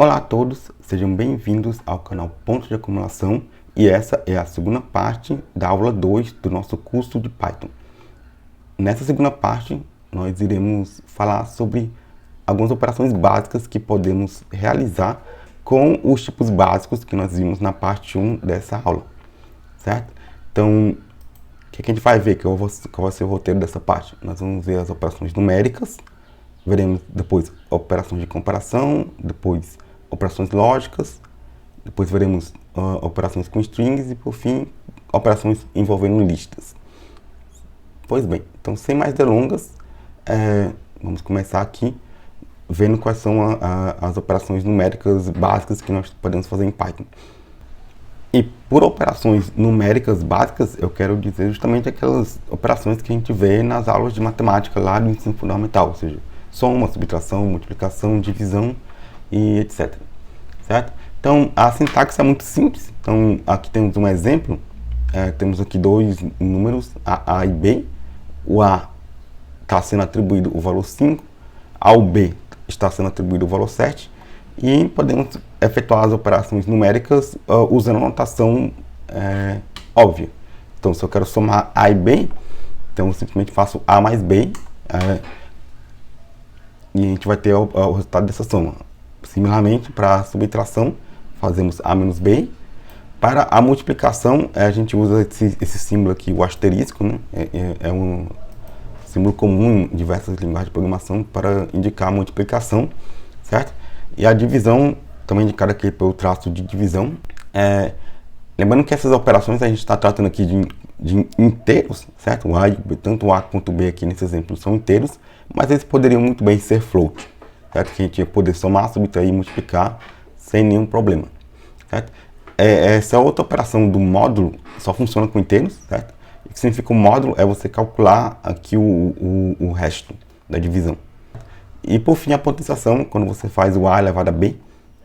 Olá a todos, sejam bem-vindos ao canal Ponto de Acumulação e essa é a segunda parte da aula 2 do nosso curso de Python. Nessa segunda parte, nós iremos falar sobre algumas operações básicas que podemos realizar com os tipos básicos que nós vimos na parte 1 dessa aula, certo? Então, o que a gente vai ver, qual vai ser o roteiro dessa parte? Nós vamos ver as operações numéricas, veremos depois operações de comparação, depois operações lógicas, depois veremos operações com strings e, por fim, operações envolvendo listas. Pois bem, então sem mais delongas, vamos começar aqui vendo quais são as operações numéricas básicas que nós podemos fazer em Python. E por operações numéricas básicas, eu quero dizer justamente aquelas operações que a gente vê nas aulas de matemática lá do ensino fundamental, ou seja, soma, subtração, multiplicação, divisão e etc. Certo? Então, a sintaxe é muito simples. Então, aqui temos um exemplo. Temos aqui dois números, A e B. O A está sendo atribuído o valor 5, ao B está sendo atribuído o valor 7. E podemos efetuar as operações numéricas usando a notação óbvia. Então, se eu quero somar A e B, então eu simplesmente faço A mais B. E a gente vai ter o resultado dessa soma. Similarmente, para a subtração, fazemos A menos B. Para a multiplicação, a gente usa esse símbolo aqui, o asterisco, né? É um símbolo comum em diversas linguagens de programação para indicar a multiplicação, certo? E a divisão, também indicada aqui pelo traço de divisão. Lembrando que essas operações a gente está tratando aqui de inteiros, certo? Tanto o A quanto o B aqui nesse exemplo são inteiros, mas eles poderiam muito bem ser float, certo? Que a gente ia poder somar, subtrair e multiplicar sem nenhum problema, certo? Essa outra operação do módulo só funciona com inteiros, certo? O que significa o módulo é você calcular aqui o resto da divisão. E por fim a potenciação, quando você faz o A elevado a B,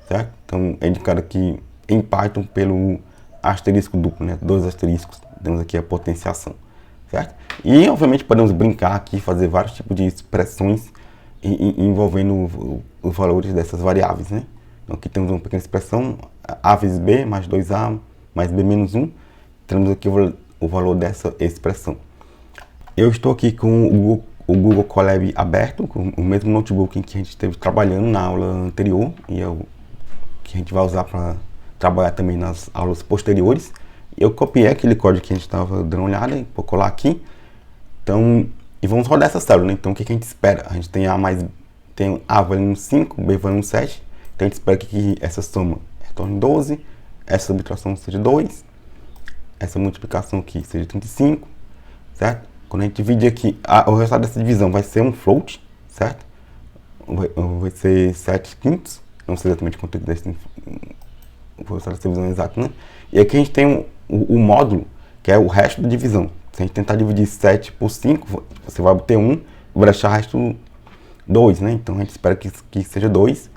certo? Então é indicado aqui em Python pelo asterisco duplo, né? 2 asteriscos, temos aqui a potenciação, certo? E obviamente podemos brincar aqui, fazer vários tipos de expressões envolvendo os valores dessas variáveis, né? Então aqui temos uma pequena expressão, A vezes B mais 2A mais B menos 1, temos aqui o valor dessa expressão. Eu estou aqui com o Google Colab aberto, com o mesmo notebook em que a gente esteve trabalhando na aula anterior, e é o que a gente vai usar para trabalhar também nas aulas posteriores. Eu copiei aquele código que a gente estava dando uma olhada, vou colar aqui. Então, e vamos rodar essa célula, né? Então o que a gente espera? A gente tem tem A valendo 5, B valendo 7. Então a gente espera que essa soma retorne 12, essa subtração seja 2, essa multiplicação aqui seja 35, certo? Quando a gente dividir aqui, o resultado dessa divisão vai ser um float, certo? Vai ser 7 quintos, não sei exatamente quanto é desse o resultado dessa divisão exato, né? E aqui a gente tem o módulo, que é o resto da divisão. Se a gente tentar dividir 7 por 5, você vai obter 1, vai deixar o resto 2, né? Então a gente espera que seja 2.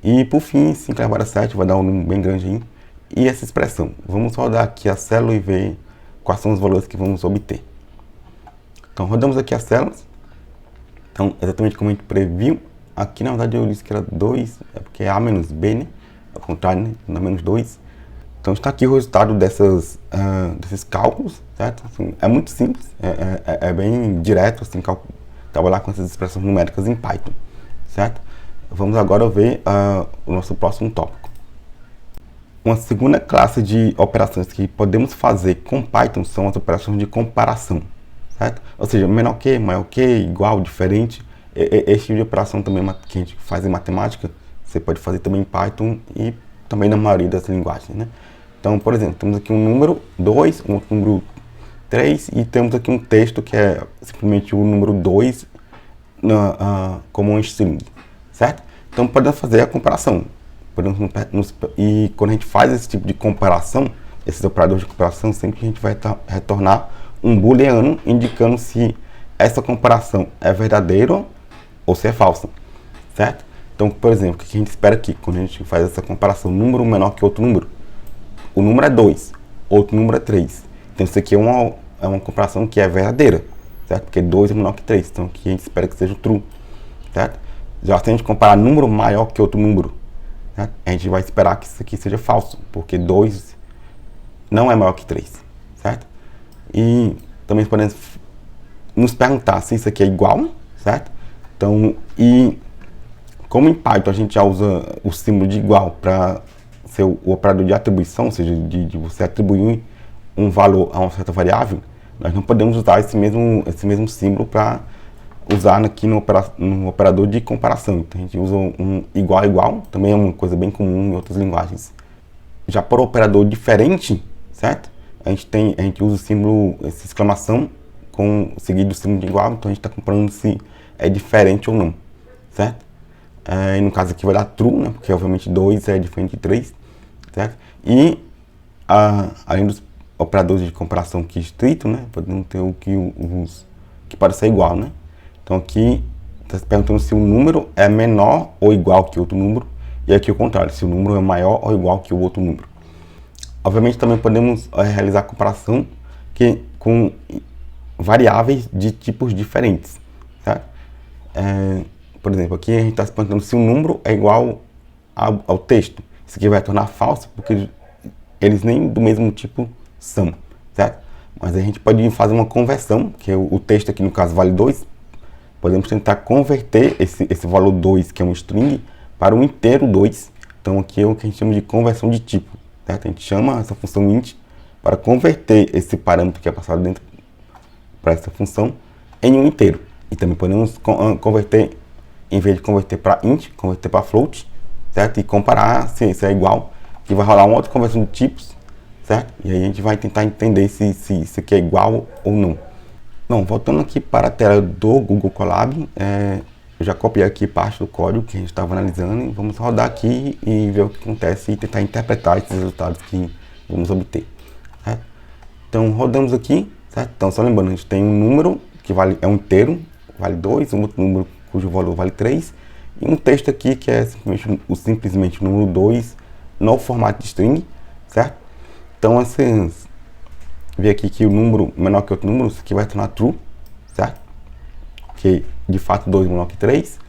E por fim, 5 elevado a 7 vai dar um número bem grande aí. E essa expressão. Vamos rodar aqui a célula e ver quais são os valores que vamos obter. Então rodamos aqui as células. Então, exatamente como a gente previu. Aqui na verdade eu disse que era 2, é porque é A menos B, né? Ao contrário, né? Dá menos 2. Então está aqui o resultado desses cálculos, certo? Assim, é muito simples, é bem direto assim, trabalhar com essas expressões numéricas em Python, certo? Vamos agora ver o nosso próximo tópico. Uma segunda classe de operações que podemos fazer com Python são as operações de comparação, certo? Ou seja, menor que, maior que, igual, diferente. Esse tipo de operação também que a gente faz em matemática, você pode fazer também em Python e também na maioria das linguagens, né? Então, por exemplo, temos aqui um número 2, um outro número 3 e temos aqui um texto que é simplesmente o número 2 como um string, certo? Então, podemos fazer a comparação. E quando a gente faz esse tipo de comparação, esses operadores de comparação, sempre a gente vai retornar um booleano indicando se essa comparação é verdadeira ou se é falsa, certo? Então, por exemplo, o que a gente espera aqui, quando a gente faz essa comparação, número menor que outro número, o número é 2, outro número é 3. Então, isso aqui é uma comparação que é verdadeira, certo? Porque 2 é menor que 3, então aqui a gente espera que seja true, certo? Já se a gente comparar número maior que outro número, certo? A gente vai esperar que isso aqui seja falso, porque 2 não é maior que 3, certo? E também podemos nos perguntar se isso aqui é igual, certo? Então, e como em Python a gente já usa o símbolo de igual para ser o operador de atribuição, ou seja, de você atribuir um valor a uma certa variável, nós não podemos usar esse mesmo símbolo para usar aqui no operador de comparação. Então a gente usa um igual a igual, também é uma coisa bem comum em outras linguagens. Já para o operador diferente, certo? A gente usa o símbolo, essa exclamação, seguido do símbolo de igual, então a gente está comparando se é diferente ou não, certo? E no caso aqui vai dar true, né? Porque obviamente 2 é diferente de 3, certo? E além dos operadores de comparação aqui estrito, né? Podemos ter os que pode ser igual, né? Então aqui está se perguntando se o número é menor ou igual que outro número, e aqui o contrário, se o número é maior ou igual que o outro número. Obviamente também podemos realizar comparação com variáveis de tipos diferentes, certo? Por exemplo, aqui a gente está se perguntando se o número é igual ao texto. Isso aqui vai tornar falso, porque eles nem do mesmo tipo são, certo? Mas a gente pode fazer uma conversão, que o texto aqui no caso vale 2, podemos tentar converter esse valor 2, que é um string, para um inteiro 2. Então aqui é o que a gente chama de conversão de tipo, certo? A gente chama essa função int para converter esse parâmetro que é passado dentro para essa função em um inteiro. E também podemos converter, em vez de converter para int, converter para float, certo? E comparar se é igual, que vai rolar uma outra conversão de tipos, certo? E aí a gente vai tentar entender se isso aqui é igual ou não. Bom, voltando aqui para a tela do Google Colab, eu já copiei aqui parte do código que a gente estava analisando e vamos rodar aqui e ver o que acontece e tentar interpretar esses resultados que vamos obter, certo? Então rodamos aqui, certo? Então só lembrando, a gente tem um número que é um inteiro, vale 2, um outro número cujo valor vale 3, e um texto aqui que é simplesmente o número 2 no formato de string, certo? Então ver aqui que o número menor que outro número, isso aqui vai tornar true, certo? Que de fato 2 é menor que 3,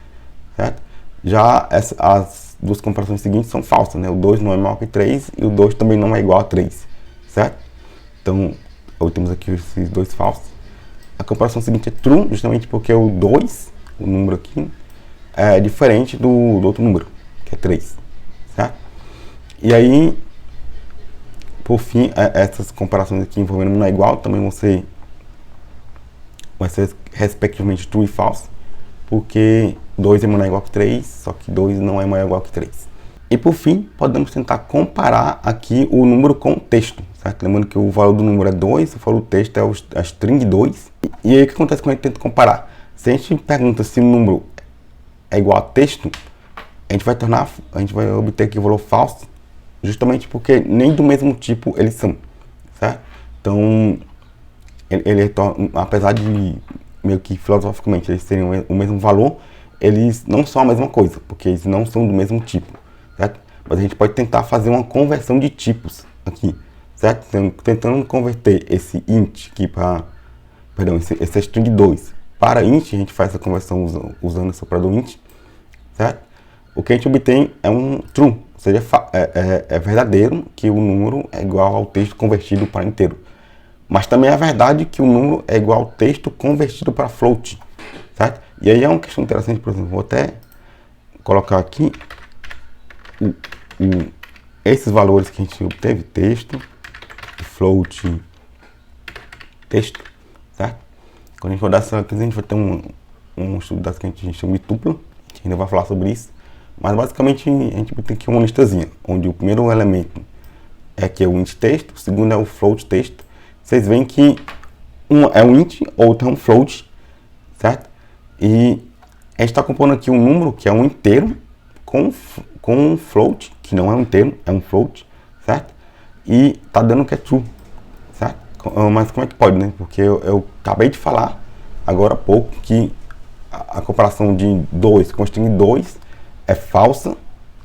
certo? Já as duas comparações seguintes são falsas, né? O 2 não é menor que 3 e o 2 também não é igual a 3, certo? Então, temos aqui esses dois falsos. A comparação seguinte é true, justamente porque o 2, o número aqui, é diferente do outro número, que é 3, certo? E aí, por fim, essas comparações aqui envolvendo não é igual, também vai ser respectivamente true e false, porque 2 é menor ou igual que 3, só que 2 não é maior ou igual que 3. E por fim, podemos tentar comparar aqui o número com o texto, certo? Lembrando que o valor do número é 2, o valor do texto é a string 2. E aí o que acontece quando a gente tenta comparar? Se a gente pergunta se o número é igual a texto, a gente vai obter aqui o valor falso, justamente porque nem do mesmo tipo eles são, certo? Então, apesar de meio que filosoficamente eles terem o mesmo valor, eles não são a mesma coisa, porque eles não são do mesmo tipo, certo? Mas a gente pode tentar fazer uma conversão de tipos aqui, certo? Então, tentando converter esse int aqui esse string 2 para int, a gente faz essa conversão usando esse operador int, certo? O que a gente obtém é um true, ou seja, é verdadeiro que o número é igual ao texto convertido para inteiro. Mas também é verdade que o número é igual ao texto convertido para float, certo? E aí é uma questão interessante, por exemplo, vou até colocar aqui esses valores que a gente obteve, texto, float, texto, certo? Quando a gente rodar essa aqui, a gente vai ter um estudo das que a gente chama de tupla, a gente ainda vai falar sobre isso, mas basicamente a gente tem aqui uma listazinha, onde o primeiro elemento é que é o int texto, o segundo é o float texto. Vocês veem que um é um int, outro é um float, certo? E a gente está compondo aqui um número que é um inteiro com um float, que não é um inteiro, é um float, certo? E tá dando que é true, certo? Mas como é que pode, né? Porque eu acabei de falar agora há pouco que a comparação de 2 com string 2 é falsa,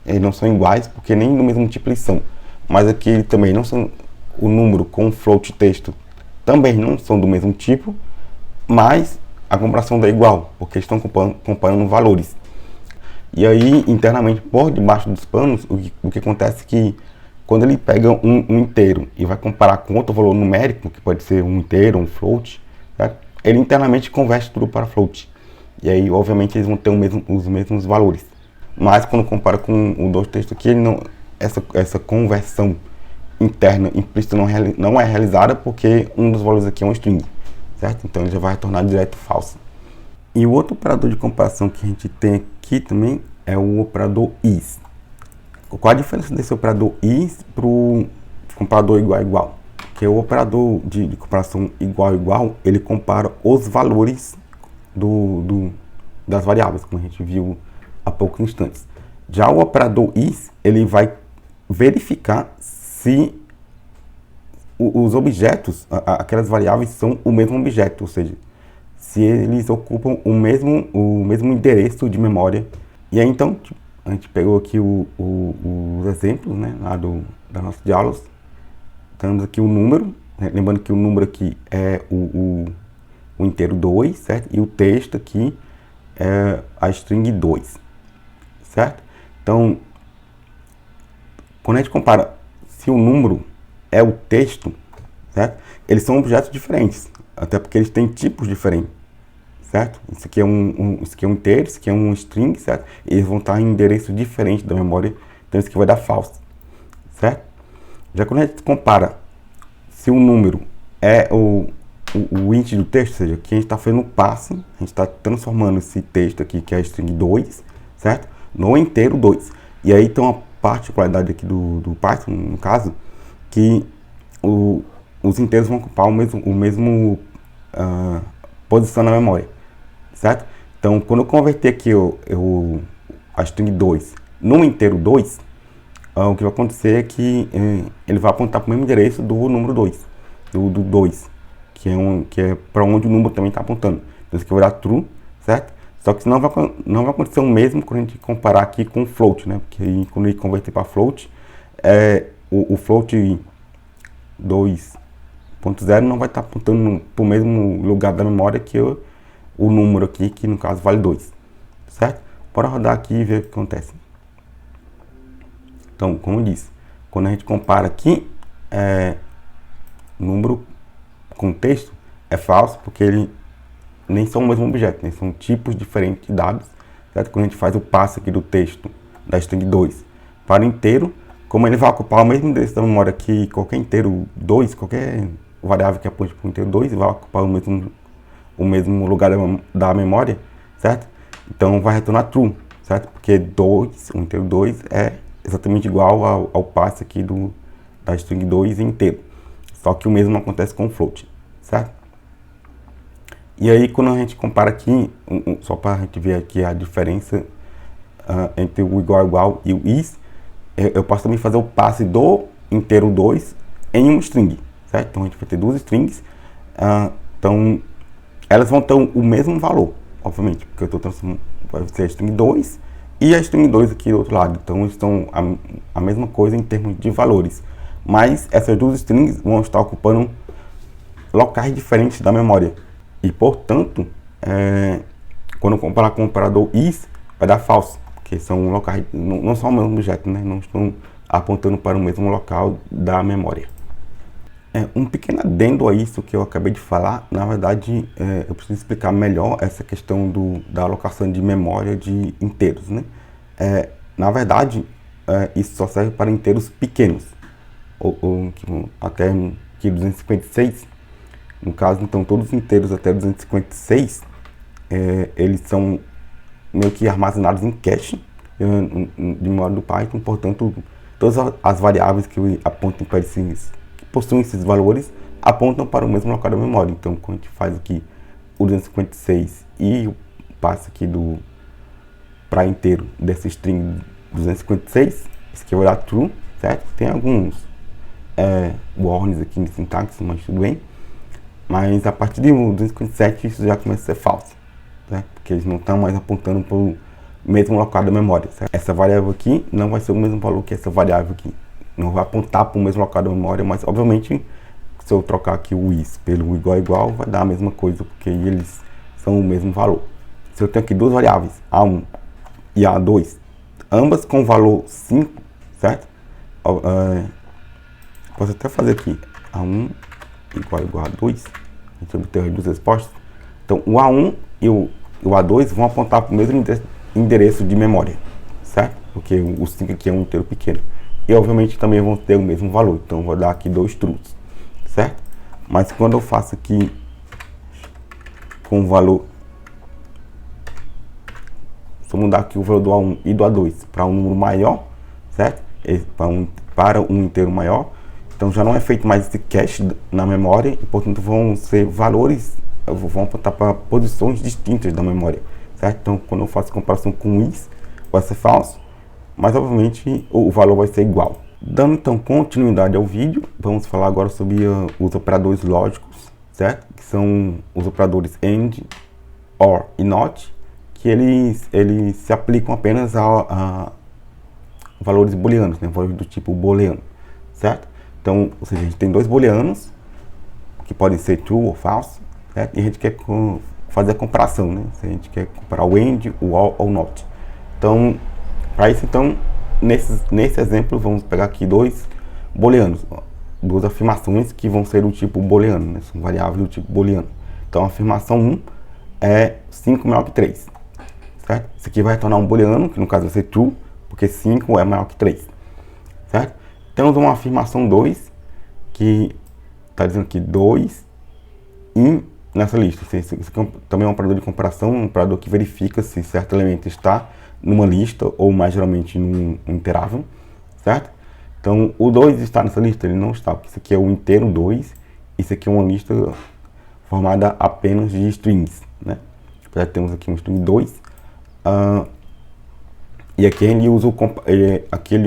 eles não são iguais, porque nem do mesmo tipo eles são. Mas aqui também não são, o número com float texto também não são do mesmo tipo, mas a comparação dá igual, porque eles estão comparando valores. E aí, internamente, por debaixo dos panos, o que acontece é que quando ele pega um inteiro e vai comparar com outro valor numérico, que pode ser um inteiro, um float, certo? Ele internamente converte tudo para float. E aí, obviamente, eles vão ter os mesmos valores. Mas quando compara com o dos textos aqui, ele não, essa conversão interna implícita não é realizada porque um dos valores aqui é um string, certo? Então ele já vai retornar direto falso. E o outro operador de comparação que a gente tem aqui também é o operador is. Qual a diferença desse operador is para o comparador igual a igual? Que o operador de comparação igual a igual, ele compara os valores das variáveis, como a gente viu há poucos instantes. Já o operador is, ele vai verificar se os objetos, aquelas variáveis são o mesmo objeto, ou seja, se eles ocupam o mesmo endereço de memória. E aí então a gente pegou aqui os exemplos, né, lá das nossas aulas. Temos aqui o número, né, lembrando que o número aqui é o inteiro 2, certo? E o texto aqui é a string 2, certo? Então, quando a gente compara se o número é o texto, certo? Eles são objetos diferentes, até porque eles têm tipos diferentes, certo? Isso aqui é isso aqui é um inteiro, isso aqui é um string, certo? Eles vão estar em endereço diferente da memória, então isso aqui vai dar falso, certo? Já quando a gente compara se o número é o int do texto, ou seja, aqui a gente está fazendo um passe, a gente está transformando esse texto aqui, que é a string 2, certo? No inteiro 2. E aí tem uma particularidade aqui do Python, no caso, que os inteiros vão ocupar o mesmo posição na memória, certo? Então, quando eu converter aqui a string 2 no inteiro 2, o que vai acontecer é que ele vai apontar para o mesmo endereço do número 2, do 2, que é para onde o número também está apontando. Então, isso aqui vai dar true, certo? Só que não vai acontecer o mesmo quando a gente comparar aqui com o float, né? Porque aí, quando ele converter para float, o float 2.0 não vai estar apontando para o mesmo lugar da memória que o número aqui, que no caso vale 2, certo? Bora rodar aqui e ver o que acontece. Então, como eu disse, quando a gente compara aqui, número com texto, é falso, porque ele nem são o mesmo objeto, né? São tipos diferentes de dados, certo? Quando a gente faz o passe aqui do texto, da string 2, para o inteiro, como ele vai ocupar o mesmo endereço da memória que qualquer inteiro 2, qualquer variável que aponte para o inteiro 2, vai ocupar o mesmo lugar da memória, certo? Então vai retornar true, certo? Porque 2, o inteiro 2 é exatamente igual ao passe aqui da string 2 inteiro. Só que o mesmo acontece com o float, certo? E aí quando a gente compara aqui, só para a gente ver aqui a diferença entre o igual a igual e o is, eu posso também fazer o passe do inteiro 2 em um string, certo? Então a gente vai ter duas strings, então elas vão ter o mesmo valor, obviamente, porque eu estou transformando, vai ser a string 2 e a string 2 aqui do outro lado, então eles estão a mesma coisa em termos de valores, mas essas duas strings vão estar ocupando locais diferentes da memória, e portanto, quando eu comparar com o operador is, vai dar falso, porque são locais, não são o mesmo objeto, né? Não estão apontando para o mesmo local da memória. Um pequeno adendo a isso que eu acabei de falar, na verdade, eu preciso explicar melhor essa questão da alocação de memória de inteiros, né? Na verdade, isso só serve para inteiros pequenos, ou até que 256, no caso, então, todos os inteiros até 256, eles são meio que armazenados em cache de memória do Python, portanto, todas as variáveis que apontam para que possuem esses valores, apontam para o mesmo local da memória. Então, quando a gente faz aqui o 256 e o passe aqui para inteiro dessa string 256, isso aqui vai dar true, certo? Tem alguns warnings aqui de sintaxe, mas tudo bem. Mas a partir de 257 isso já começa a ser falso, né? Porque eles não estão mais apontando para o mesmo local da memória, certo? Essa variável aqui não vai ser o mesmo valor que essa variável aqui. Não vai apontar para o mesmo local da memória, mas obviamente se eu trocar aqui o is pelo igual a igual, vai dar a mesma coisa, porque eles são o mesmo valor. Se eu tenho aqui duas variáveis, A1 e A2, ambas com valor 5, certo? Posso até fazer aqui A1 igual a 2, a gente obter as duas respostas. Então o A1 e o A2 vão apontar para o mesmo endereço de memória, certo? Porque o 5 aqui é um inteiro pequeno. E obviamente também vão ter o mesmo valor, então eu vou dar aqui 2 trues, certo? Mas quando eu faço aqui com o valor, se eu mudar aqui o valor do A1 e do A2 para um número maior, certo? Para um inteiro maior, então já não é feito mais esse cache na memória, e portanto vão ser valores, vão apontar para posições distintas da memória, certo? Então quando eu faço comparação com is, vai ser falso, mas obviamente o valor vai ser igual. Dando então continuidade ao vídeo, vamos falar agora sobre os operadores lógicos, certo? Que são os operadores AND, OR e NOT, que eles se aplicam apenas a valores booleanos, né? Valores do tipo booleano, certo? Então, ou seja, a gente tem 2 booleanos, que podem ser true ou false, certo? E a gente quer fazer a comparação, né? Se a gente quer comparar o AND, o OR ou o NOT. Então, para isso, então, nesse exemplo, vamos pegar aqui 2 booleanos, 2 afirmações que vão ser do tipo booleano, né? São variáveis do tipo booleano. Então, a afirmação 1 é 5 maior que 3, certo? Isso aqui vai retornar um booleano, que no caso vai ser true, porque 5 é maior que 3, certo? Temos uma afirmação 2, que está dizendo que 2 in nessa lista. Isso aqui também é um operador de comparação, um operador que verifica se certo elemento está numa lista ou mais geralmente num interável, certo? Então o 2 está nessa lista, ele não está, porque isso aqui é o inteiro 2, isso aqui é uma lista formada apenas de strings, né? Já temos aqui um string 2, e aqui ele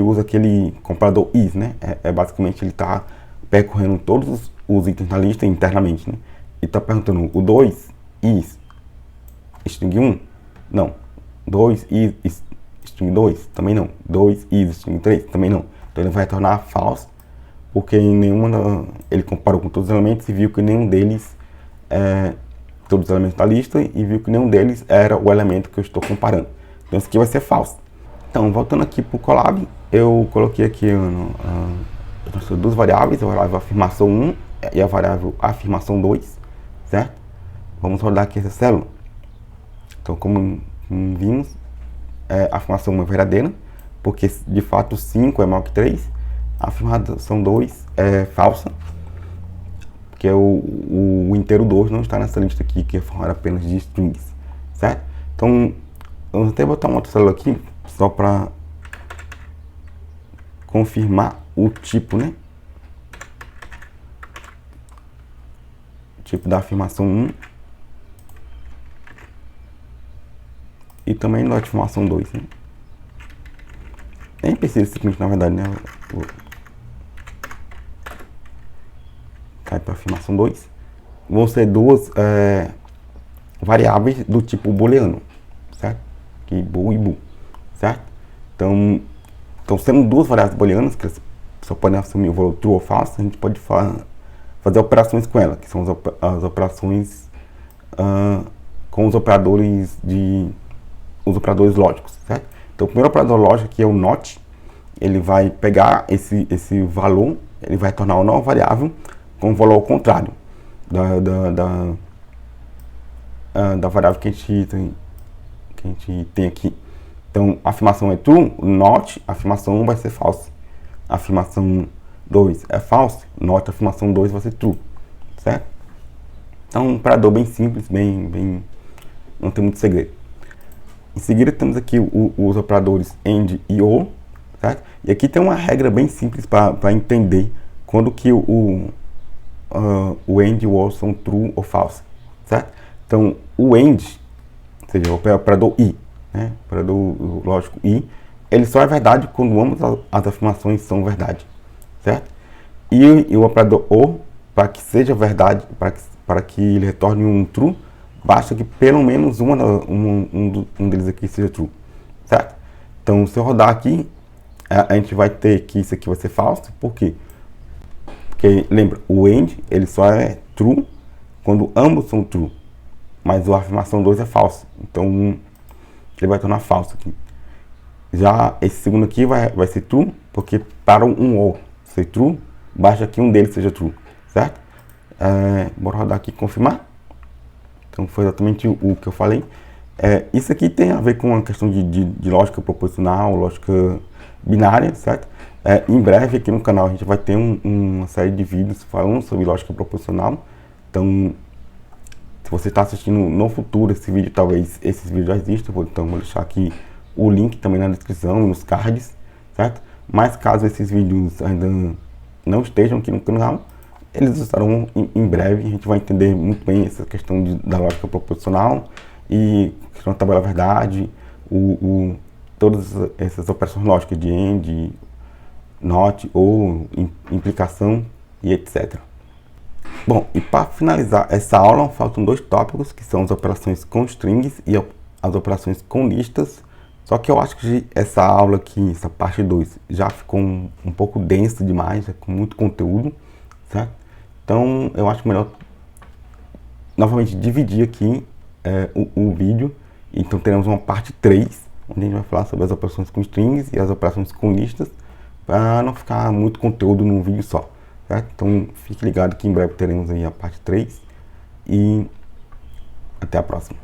usa aquele comparador is, né? Basicamente ele está percorrendo todos os itens da lista internamente, né? E está perguntando o 2 is string 1? Não. 2 is string 2? Também não. 2 is string 3? Também não. Então ele vai retornar false, porque ele comparou com todos os elementos e viu que nenhum deles todos os elementos da lista, e viu que nenhum deles era o elemento que eu estou comparando. Então isso aqui vai ser falso. Então, voltando aqui para o Colab, eu coloquei aqui duas variáveis, a variável afirmação 1 e a variável afirmação 2, certo? Vamos rodar aqui essa célula. Então, como vimos, a afirmação 1 é verdadeira, porque de fato 5 é maior que 3. A afirmação 2 é falsa, porque o inteiro 2 não está nessa lista aqui, que é formada apenas de strings, certo? Então, vamos até botar uma outra célula aqui, só para confirmar o tipo, né? O tipo da afirmação 1 e também da afirmação 2, né? Nem precisa simplesmente, na verdade, né? Cai para a afirmação 2. Vão ser duas variáveis do tipo booleano, certo? Que bool e bool, certo? Então sendo duas variáveis booleanas, que só podem assumir o valor true ou false, a gente pode fazer operações com ela, que são as operações com os operadores lógicos, certo? Então o primeiro operador lógico aqui é o NOT, ele vai pegar esse valor, ele vai tornar uma nova variável com o valor ao contrário da variável que a gente tem aqui. Então, a afirmação é true, not, a afirmação 1 vai ser false. A afirmação 2 é false, not, a afirmação 2 vai ser true, certo? Então, um operador bem simples, bem não tem muito segredo. Em seguida, temos aqui os operadores AND e OR, certo? E aqui tem uma regra bem simples para entender quando que o AND e o OR são true ou false, certo? Então, o AND, ou seja, o operador I, né? O operador lógico I, ele só é verdade quando ambas as afirmações são verdade, certo? E o operador OR, para que seja verdade, para que ele retorne um true, basta que pelo menos um deles aqui seja true, certo? Então, se eu rodar aqui, a gente vai ter que isso aqui vai ser falso. Por quê? Porque, lembra, o AND, ele só é true quando ambos são true, mas a afirmação 2 é falsa. Então, ele vai tornar falso aqui. Já esse segundo aqui vai ser true, porque para um or ser true, basta que um deles seja true, certo? Bora rodar aqui e confirmar. Então foi exatamente o que eu falei. Isso aqui tem a ver com a questão de lógica proposicional, lógica binária, certo? Em breve aqui no canal a gente vai ter uma série de vídeos falando sobre lógica proposicional. Então, se você está assistindo no futuro esse vídeo, talvez esses vídeos já existam, então vou deixar aqui o link também na descrição e nos cards, certo? Mas caso esses vídeos ainda não estejam aqui no canal, eles estarão em breve. A gente vai entender muito bem essa questão da lógica proposicional e questão da tabela verdade, todas essas operações lógicas de AND, NOT ou implicação e etc. Bom, e para finalizar essa aula, faltam dois tópicos, que são as operações com strings e as operações com listas. Só que eu acho que essa aula aqui, essa parte 2, já ficou um pouco densa demais, com muito conteúdo, certo? Então, eu acho melhor novamente dividir aqui o vídeo. Então, teremos uma parte 3, onde a gente vai falar sobre as operações com strings e as operações com listas, para não ficar muito conteúdo num vídeo só, certo? Então, fique ligado que em breve teremos aí a parte 3 e até a próxima.